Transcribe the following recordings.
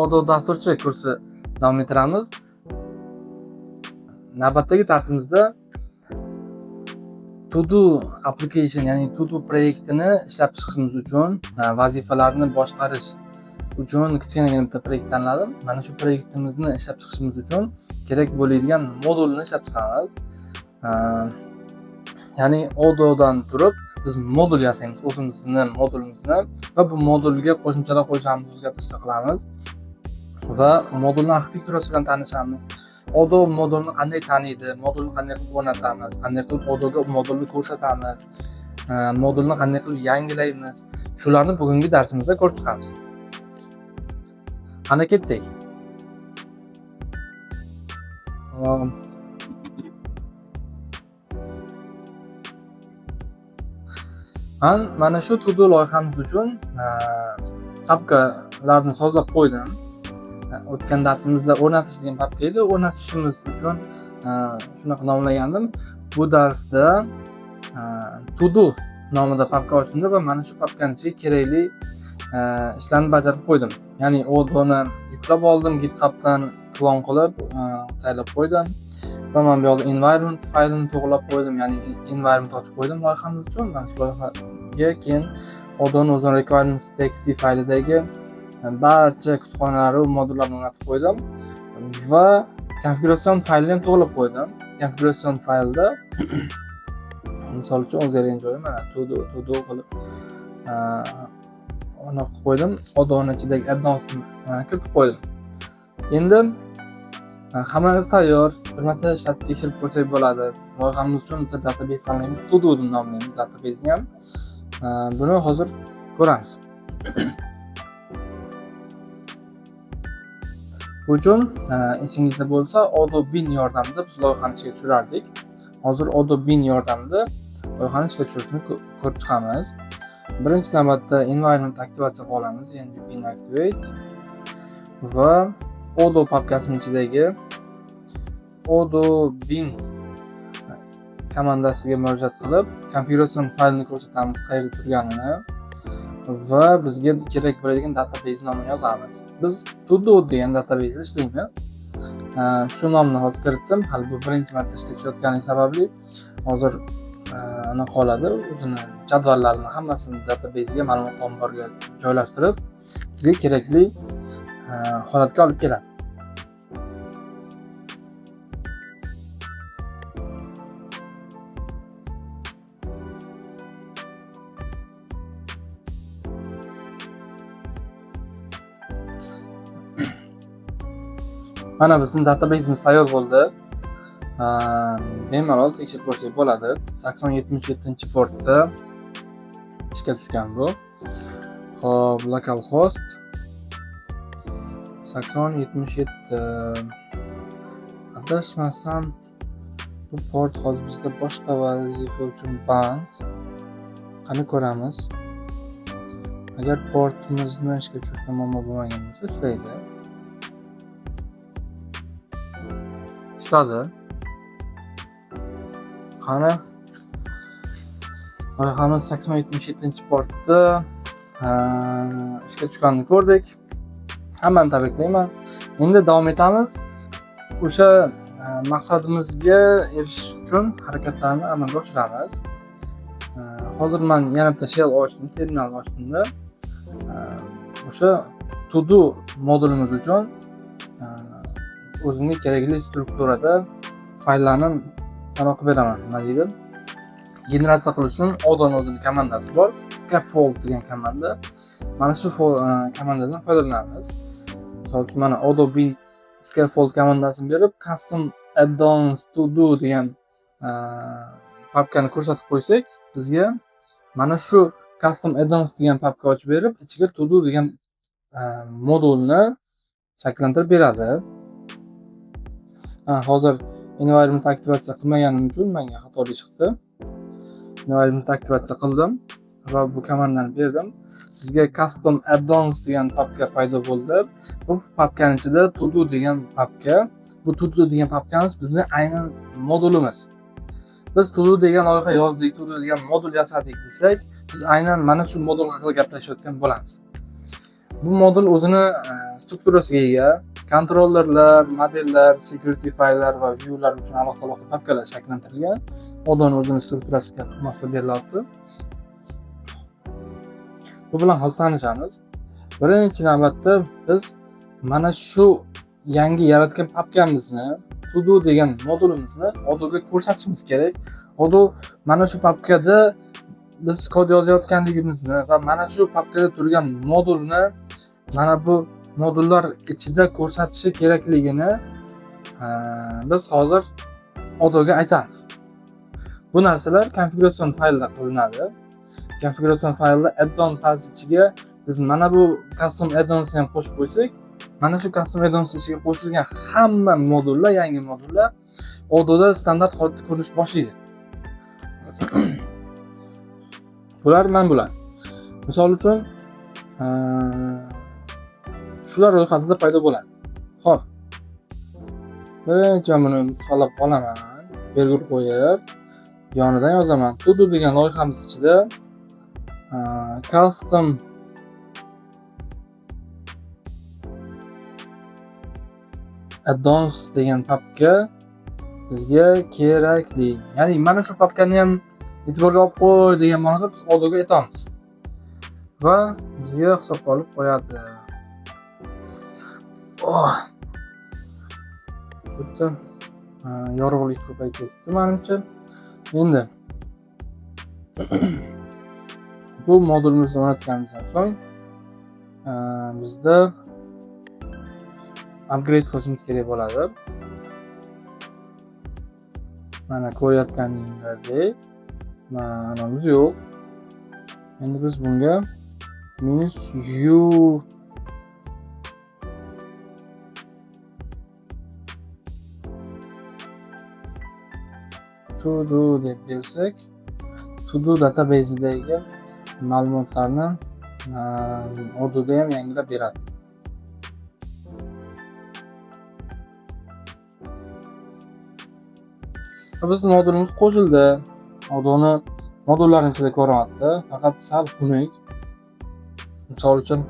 Odoo dasturchi kursi davom ettiramiz. Navbatdagi darsimizda To-do application, ya'ni To-do proyektini ishlab chiqishimiz uchun vazifalarni boshqarish uchun kichkinagina bitta proyekt tanladim. Mana shu proyektimizni ishlab chiqishimiz uchun kerak bo'ladigan modulni ishlab chiqamiz. Ya'ni Odoo'dan turib biz modul yasaymiz, o'zimizni modulimizni va bu modulga qo'shimchalar qo'shamiz, o'zgartirishlar qilamiz va modulning arxitekturasi bilan tanishamiz. Odoo modulni qanday taniydi, modulni qanday qilib o'rnatamiz, qanday qilib Odoo'ga modulni ko'rsatamiz, modulni qanday qilib yangilaymiz. Shularni bugungi darsimizda ko'rib chiqamiz. Qani ketdik. Mana shu To-do loyihamiz uchun papkalarni sozlab qo'ydim. O'tgan darsimizda o'rnatish degan papka edi. O'rnatishimiz uchun shunaqa nomlagandim. Bu darsda To-do nomida papka ochdim va mana shu papkaning ichiga kerakli ishlarni bajarib qo'ydim. Ya'ni Odoo'ni yuklab oldim, GitHubdan klon qilib tayyorlab qo'ydim. Va mana bu yerda environment faylini to'g'rilab qo'ydim, ya'ni environment ochib qo'ydim loyihamiz uchun. Mana shu loyihaga keyin Odoo'ning o'zining requirements.txt faylidagi barcha kutubxonalari va modullarni o'rnatib qo'ydim va konfiguratsiyon faylini ham to'g'rilab qo'ydim. Konfiguratsiyon faylda misol uchun o'zgargan joyi mana to do qilib uni qilib qo'ydim. Odoo'ning ichidagi addonsni kiritib qo'ydim. Endi hamma narsa tayyor. Bir marta ishlatib tekshirib ko'rsak bo'ladi. Loyihamiz uchun bitta database tanlaymiz, To-do deb nomlaymiz databaseni ham. Buni hozir ko'ramiz. Bu uchun esingizda bo'lsa Odoo bin yordamida biz loyihani ishga tushirardik. Hozir Odoo bin yordamida loyihani ishga tushirishni ko'rib chiqamiz. Birinchi navbatda environment aktivatsiya qilamiz, ya'ni bin activate va Odoo papkasining ichidagi Odoo bin komandasiga murojaat qilib, konfiguratsiyon faylini ko'rsatamiz, qayerda turganini va bizga kerak bo'ladigan database nomini yozamiz. Biz To-do degan database ishlaymiz. Shu nomni hozir kiritdim. Hali bu birinchi marta ishga tushayotgani sababli hozir ana qoladi. O'zini jadvallarini hammasini databasega, ma'lumot omboriga joylashtirib, bizga kerakli holatga olib keladi. Mana bizning databasemiz tayyor bo'ldi. Bemalol tekshirib ko'rsak bo'ladi. 8077-portda ishga tushgan bu. Xo'p, localhost 8077. Adashmasam bu port hozir bizda boshqa vazifa uchun band. Qani ko'ramiz. Agar portimizni ishga tushirishda muammo bo'lmagan bo'lsa, ishlaydi. Ishladi. Qani loyihamiz 8077-portda ishga tushganini ko'rdik. Hammani tabriklayman. Endi davom etamiz. O'sha maqsadimizga erishish uchun harakatlarni amalga oshiramiz. Hozir men yana bitta shell ochdim, terminal ochdimda. O'sha To-do modulimiz uchun o'zimga kerakli strukturada fayllarni tayyor qilib beraman. Nima deydi? Generatsiya qilish uchun Odoo'ning o'zining komandasi bor. Scaffold degan komanda. Mana shu komandadan foydalanamiz. Misol uchun mana Odoo bin scaffold komandasini berib, custom addons to-do degan papkani ko'rsatib qo'ysak, bizga mana shu custom addons degan papka ochib berib, ichiga To-do degan modulni shakllantirib beradi. Hozir environment aktivatsiya qilmaganim uchun menga xatolik chiqdi. Environment aktivatsiya qildim va bu komandani berdim. Bizga custom addons degan papka paydo bo'ldi. Bu papkaning ichida To-do degan papka. Bu To-do degan papkamiz bizning aynan modulimiz. Biz To-do degan loyiha yozdik, To-do degan modul yasadik desak, biz aynan mana shu modul haqida gaplashayotgan bo'lamiz. Bu modul o'zini strukturasiga ega. Kontrollerlar, modellar, security fayllar va viewlar uchun alohida papkalar shakllantirilgan. Odamni o'zining strukturasiga moslab berilyapti. Bu bilan hozir tanishamiz. Birinchi navbatda biz mana shu yangi yaratgan papkamizni, to-do degan modulimizni Odoga ko'rsatishimiz kerak. Odo mana shu papkada biz kod yozayotganligimizni va mana shu papkada turgan modulni mana bu modullar ichida ko'rsatishi kerakligini biz hozir Odoga aytamiz. Bu narsalar konfiguratsiya faylda qilinadi. Konfiguratsiya faylda add-on pass ichiga biz mana bu custom add-onsni ham qo'shib qo'ysak, mana shu custom add-ons ichiga qo'shilgan hamma modullar, yangi modullar Ododa standart holatda ko'rinish boshlaydi. Bular mana bular. Misol uchun shular ro'yxatida paydo bo'ladi. Xo'p. Birinchi buni nusxalab olaman. Virgul qo'yib, yonidan yozaman. To-do degan loyihamiz ichida custom add-ons degan papka bizga kerakli. Ya'ni mana shu papkani ham e'tiborga olib qo'y degan ma'noda biz Odoga aytamiz. Va bizga hisobga olib qo'yadi. Bitta yorug'lik ko'payib ketdi menimcha. Endi bu modulimizni o'rnatganimizdan so'ng bizda upgrade qilishimiz kerak bo'ladi. Mana ko'rayotganingizdek ma'nomiz yo'q. Endi biz bunga -u to-do deb bersak, to-do database'dagi ma'lumotlarni Ododa ham yangilab beradi. Biz modulimiz qo'shildi. Odoni modullarning ichida ko'ryapti, faqat sal xunuk. Misol uchun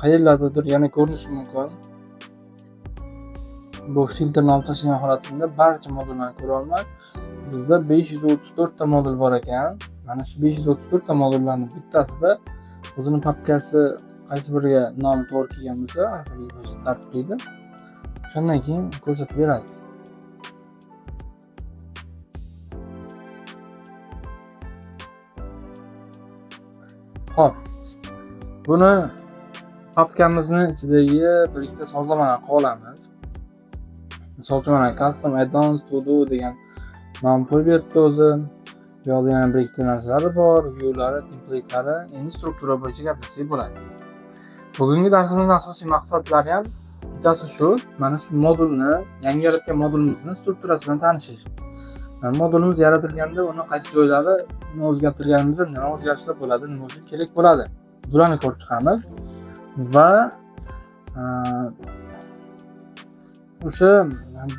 qayerlardadir yana ko'rinishi mumkin. Bu filtrni olib tashlagan holatida barcha modullarni ko'ra olmaydi. Bizda 534 ta modul bor ekan. Mana shu 534 ta modullarning bittasida o'zining papkasi qaysi biriga nomi to'g'ri kelgan bo'lsa, alfabet tartiblaydi. Shundan keyin ko'rsatib beradi. Xo'p. Buni papkamizni ichidagi bir ikkita sozlamalarni qolamiz. Misol uchun mana custom add-ons to-do degan nom qo'yib beribdi o'zi. Bu yerda yana bir ikkita narsalari bor, viewlari, template'lari, endi struktura bo'yicha gapirsak bo'ladi. Bugungi darsimizning asosiy maqsadlari ham bittasi shu, mana shu modulni, yangi yaratgan modulimizni strukturasi bilan tanishish. Modulimiz yaratilganda uni qaysi joylarini o'zgartirganimizda nima o'zgarishlar bo'ladi, nima uchun kerak bo'ladi. Bularni ko'rib chiqamiz va o'sha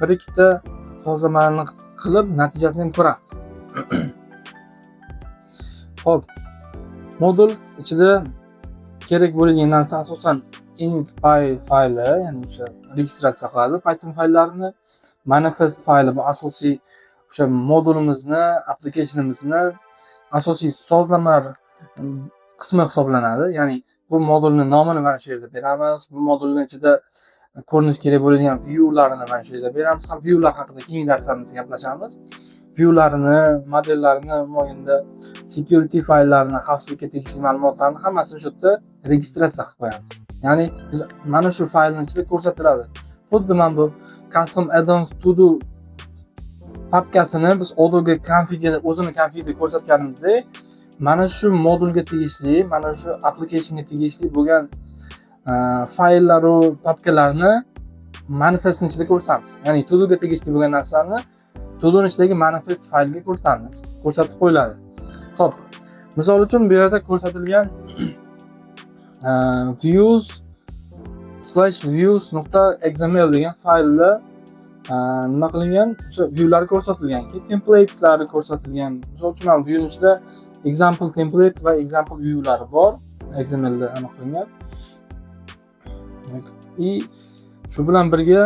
bir ikkita sozlamalarni qilib natijasini ham ko'ramiz. Xo'p. Modul ichida kerak bo'lgan narsa asosan init.py fayli, ya'ni o'sha registratsiya qiladi Python fayllarini. Manifest fayli bu asosiy o'sha modulimizni, applicationimizni asosiy sozlamalar qismi hisoblanadi. Ya'ni bu modulni nomini mana shu yerda beramiz. Bu modulning ichida ko'rinish kerak bo'ladigan viewlarini mana shu yerda beramiz. Ham viewlar haqida keyingi darslarimizda gaplashamiz. Viewlarini, modellarini, mo'yinda security fayllarini, xavfsizlikka tegishli ma'lumotlarni hammasini shu yerda registratsiya qilib qo'yamiz. Ya'ni biz mana shu faylning ichida ko'rsatiladi. Xuddi mana bu custom add-ons to-do papkasini biz Odoga config'da o'zini config'da ko'rsatganimizdek, mana shu modulga tegishli, mana shu applicationga tegishli bo'lgan fayllar va papkalarni manifestning ichida ko'rsatamiz. Ya'ni to-do'ga tegishli bo'lgan narsalarni to-do'ning ichidagi manifest faylga ko'rsatamiz. Ko'rsatib qo'yiladi. Xo'p. Misol uchun bu yerda ko'rsatilgan views/views.xml degan faylda nima qilingan? O'sha viewlar ko'rsatilgan-ki, templateslar ko'rsatilgan. Misol uchun mana view ichida example template va example viewlari bor. XML da aniq qilingan. И shu bilan birga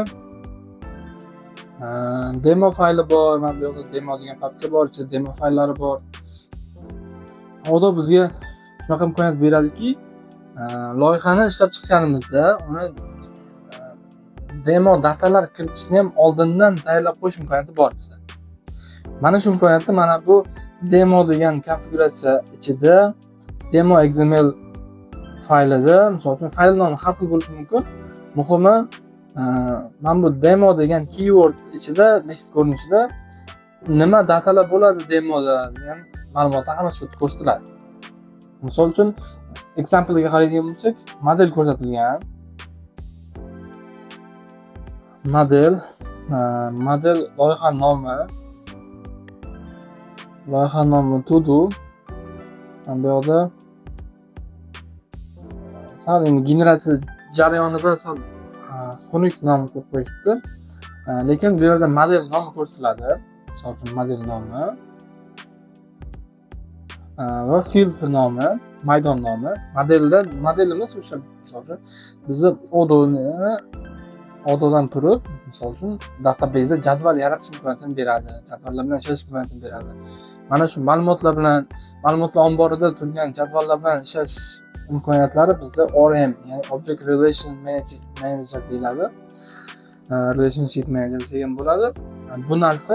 demo fayli bor. Mana bu yerda demo degan papka bor, ichida demo fayllari bor. Xudo bizga shunaqa imkoniyat beradiki, loyihani ishlab chiqqanimizda uni demo datalar kiritishni ham oldindan tayyorlab qo'yish imkoniyati bor bizda. Mana shu imkoniyatni mana bu demo degan konfiguratsiya ichida demo XML faylida, misol uchun fayl nomi har xil bo'lishi mumkin. Muhimi, mana bu demo degan keyword ichida list ko'rinishida nima datalar bo'ladi demoda degan ma'lumotlar hammasi shu yerda ko'rsatiladi. Misol uchun example-ga qaraydigan bo'lsak, model ko'rsatilgan. Model loyiha nomi to do. Bu yerda sal endi generatsiya jarayonida sal xunuk nom qo'yib qo'yishibdi. Lekin bu yerda model nomi ko'rsatiladi. Misol uchun model nomi va filtr nomi, maydon nomi. Modelimiz o'sha misol uchun bizni Ododan turib, misol uchun databazda jadval yaratish imkoniyatini beradi, jadvallar bilan ishlash imkoniyatini beradi. Mana shu ma'lumotlar omborida turgan jadvallar bilan ishlash imkoniyatlari bizda ORM, ya'ni Object Relation Manager deyiladi. Relationship Manager degan bo'ladi. Bu narsa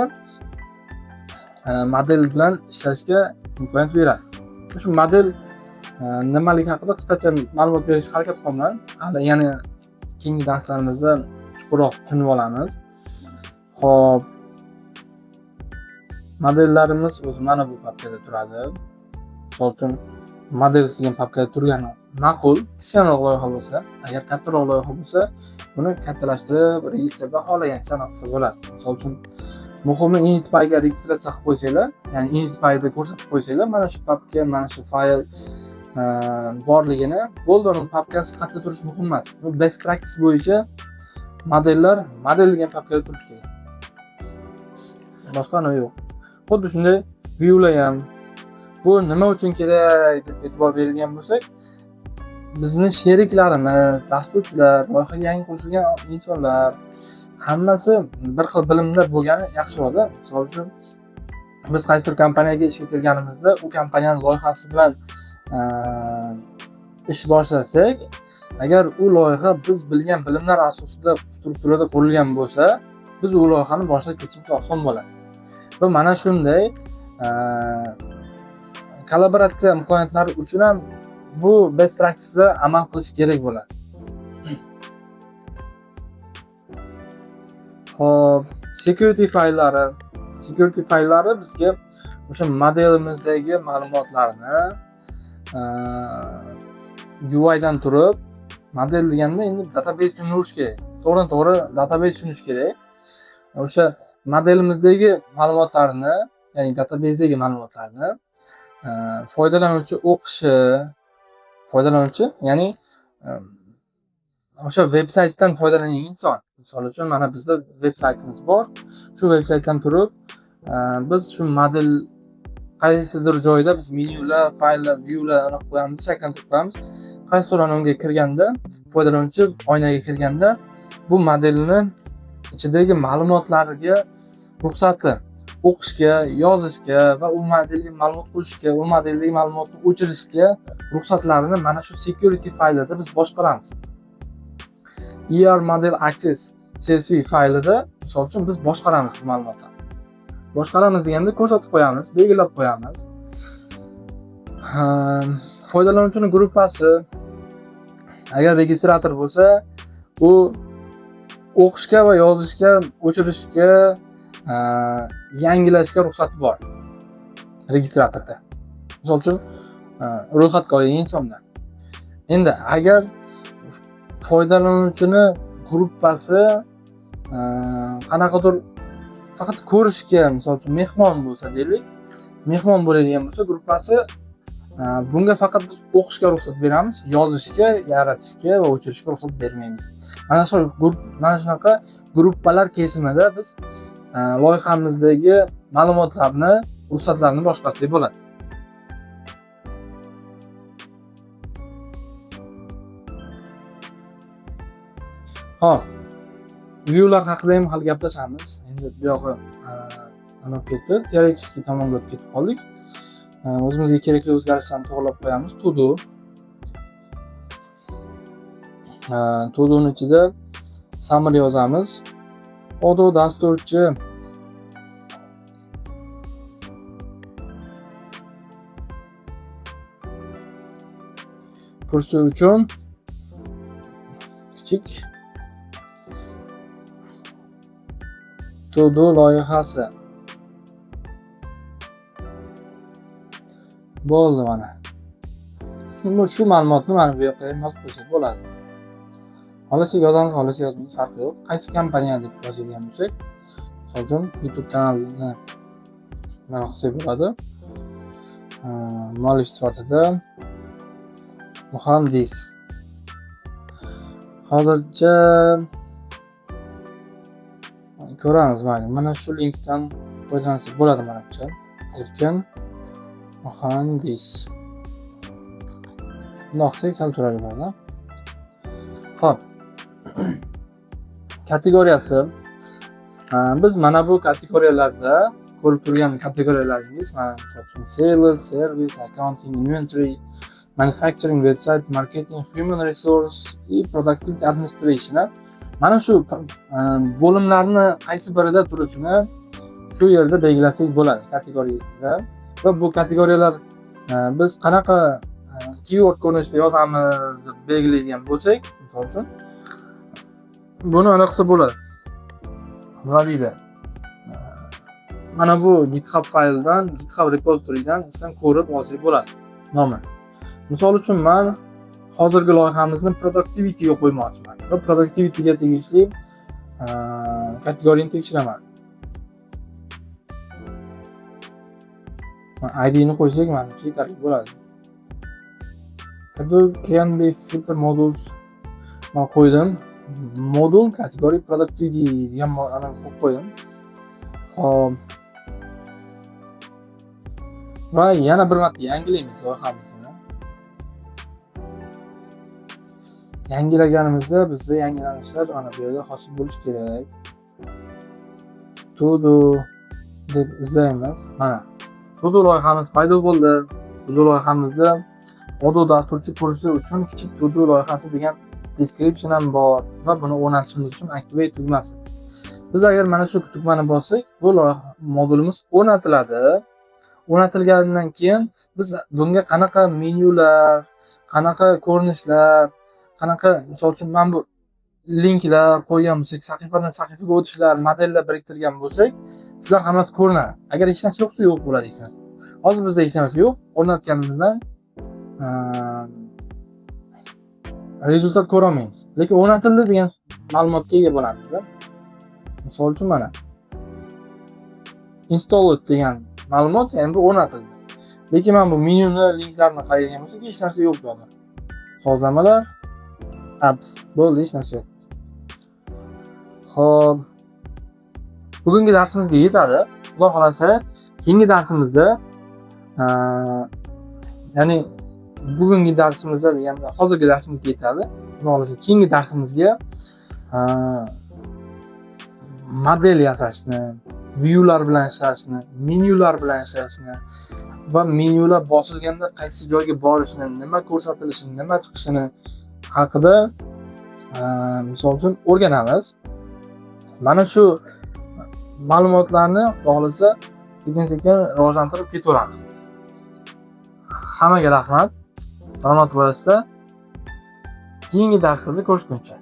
model bilan ishlashga imkoniyat beradi. Shu model nimaligi haqida qisqacha ma'lumot berishga harakat qilaman. Hali yana keyingi darslarimizda chuqurroq tushunib olamiz. Xo'p, modellarimiz o'zi mana bu papkada turadi. Misol uchun model degan papkada turgani ma'qul. Kichikroq loyiha bo'lsa, agar kattaroq loyiha bo'lsa, buni kattalashtirib, registrda xohlagancha qilsa bo'ladi. Misol uchun muhimi initpyga registratsiya qilib qo'ysanglar, ya'ni initpyda ko'rsatib qo'ysanglar, mana shu papka, mana shu fayl borligini, bo'ldi, uni papkasi qayerda turishi muhim emas. Bu best practice bo'yicha modellar model degan papkada turishi kerak. Boshqa yo'q. Xuddi shunday viewlar ham bu nima uchun kerak deb e'tibor beradigan bo'lsak, bizning sheriklarimiz, dasturchilar, loyihaga yangi qo'shilgan insonlar hammasi bir xil bilimda bo'lgani yaxshiroqda. Misol uchun biz qaysidir kompaniyaga ishga kirganimizda, u kompaniyaning loyihasi bilan ish boshlasak, agar u loyiha biz bilgan bilimlar asosida strukturada qurilgan bo'lsa, biz u loyihani boshlab ketishimiz oson bo'ladi. Va mana shunday kollaboratsiya imkoniyatlari uchun ham bu best practice'da amal qilish kerak bo'ladi. Xo'p, security fayllari bizga o'sha modelimizdagi ma'lumotlarni UI dan turib, model deganda endi database tushunish kerak. To'g'ri database tushunish kerak. O'sha modelimizdagi ma'lumotlarni, ya'ni databasedagi ma'lumotlarni foydalanuvchi, ya'ni o'sha veb-saytdan foydalangan inson. Misol uchun mana bizda veb-saytimiz bor. Shu veb-saytdan turib, biz shu model qaysidir joyda biz menyular, fayllar, viewlar qo'yamiz, shakllantirib qo'yamiz. Qaysidir unga kirganda, foydalanuvchi oynaga kirganda bu modelni ichidagi ma'lumotlariga ruxsati o'qishga, yozishga va u modelga ma'lumot qo'shishga, u modeldagi ma'lumotni o'chirishga ruxsatlarini mana shu security faylida biz boshqaramiz. ER model access CSV faylida misol uchun biz boshqaramiz bu ma'lumotlarni. Boshqaramiz deganda ko'rsatib qo'yamiz, belgilab qo'yamiz. Foydalanuvchining gruppasi agar registrator bo'lsa, u o'qishga va yozishga, o'chirishga, yangilashga ruxsati bor registratorda. Misol uchun ro'yxatga olingan insonlar. Endi agar foydalanuvchini gruppasi qanaqadir faqat ko'rishga, misol uchun mehmon bo'lsa deylik, mehmon bo'ladigan bo'lsa gruppasi, bunga faqat biz o'qishga ruxsat beramiz, yozishga, yaratishga va o'chirishga ruxsat bermaymiz. Mana shunaqa gruppalar kesimida biz loyihamizdagi ma'lumotlarni, ruxsatlarni boshqarsak bo'ladi. Xo'p, viewlar haqida ham hali gaplashamiz. Endi bu yog'i ana ketdi, teoretik tomonga o'tib ketib qoldik. O'zimizga kerakli o'zgarishlarni to'g'rilab qo'yamiz. To'doni ichida summary yozamiz. Odo dasturchi kursi uchun kichik todo loyihasi. Bo'ldi mana. Endi shu ma'lumotni mana bu yoqqa ham yozib qo'ysak bo'ladi. Xohlasa yozamiz, xohlasa yozmaymiz, farqi yo'q. Qaysi kompaniya deb yozadigan bo'lsak, misol uchun YouTube kanalini mana qilsak bo'ladi. Muallif sifatida muhandis. Hozircha ko'ramiz, mana shu linkdan foydalansak bo'ladi menimcha. Erkin muhandis. Bundoq qilsak sal turadi bo'ladi. Xo'p. Kategoriyasi. Biz mana bu kategoriyalarda ko'rib turgan kategoriyalaringiz, mana misol sales, service, accounting, inventory, manufacturing, website, marketing, human resource va productivity administration. Mana shu bo'limlarni qaysi birida turishini shu yerda belgilasak bo'ladi kategoriyada. Va bu kategoriyalar biz qanaqa keyword ko'rinishida yozamiz deb belgilaydigan bo'lsak, misol uchun buni aniq qilsa bo'ladi. Valida. Mana bu GitHub fayldan, GitHub repositorydan sizdan ko'rib olsak bo'ladi nomi. Misol uchun men hozirgi loyihamizni productivity ga qo'ymoqchiman. Va productivity ga tegishli kategoriyani tekshiraman. ID ni qo'ysak menimcha yetarli bo'ladi. Adobe can be filter modules men qo'ydim. Modul kategoriya productivity degan ma'noni qo'yib qo'ydim. Hop. Va yana bir marta yangilaymiz loyihamizni. Yangilaganimizda bizda yangilanishlar mana bu yerda hosil bo'lish kerak. Todo deb izlaymiz. Mana Todo loyihamiz paydo bo'ldi. Todo loyihamizda Odo dasturchi kursi uchun kichik Todo loyihasi degan description ham bor va buni o'rnatishimiz uchun activate tugmasi. Biz agar mana shu tugmani bossak, bu modulimiz o'rnatiladi. O'rnatilgandan keyin biz bunga qanaqa menyular, qanaqa ko'rinishlar, qanaqa misol uchun men bu linklar qo'ygan bo'lsak, sahifadan sahifaga o'tishlar, modellar biriktirgan bo'lsak, shular hammasi ko'rinadi. Agar hech narsa yo'qsa yo'q bo'ladi hech narsa. Hozir bizda hech narsa yo'q. O'rnatganimizdan rezultat ko'ra olmaymiz. Lekin o'rnatildi degan ma'lumotga ega bo'lamiz. Misol uchun mana installed degan ma'lumot endi o'rnatildi. Lekin men bu menyuni, linklarni qayerga bo'lsak, hech narsa yo'q bo'ladi. Sozlamalar, apps bo'ldi, hech narsa yo'q. Xo'p. Bugungi darsimizga yetadi. Xudo xolasa, keyingi darsimizda ya'ni bugungi darsimizda deganda hozirgi darsimizga yetadi. Xudo xolasa, keyingi darsimizga model yasashni, viewlar bilan ishlashni, menyular bilan ishlashni va menyular bosilganda qaysi joyga borishni, nima ko'rsatilishini, nima chiqishini haqida misol uchun o'rganamiz. Mana shu ma'lumotlarni xohlasa sekin-sekin rivojlantirib ketaveramiz. Hammaga rahmat. Salomat bo'lasizlar. Keyingi darslarda ko'rishguncha.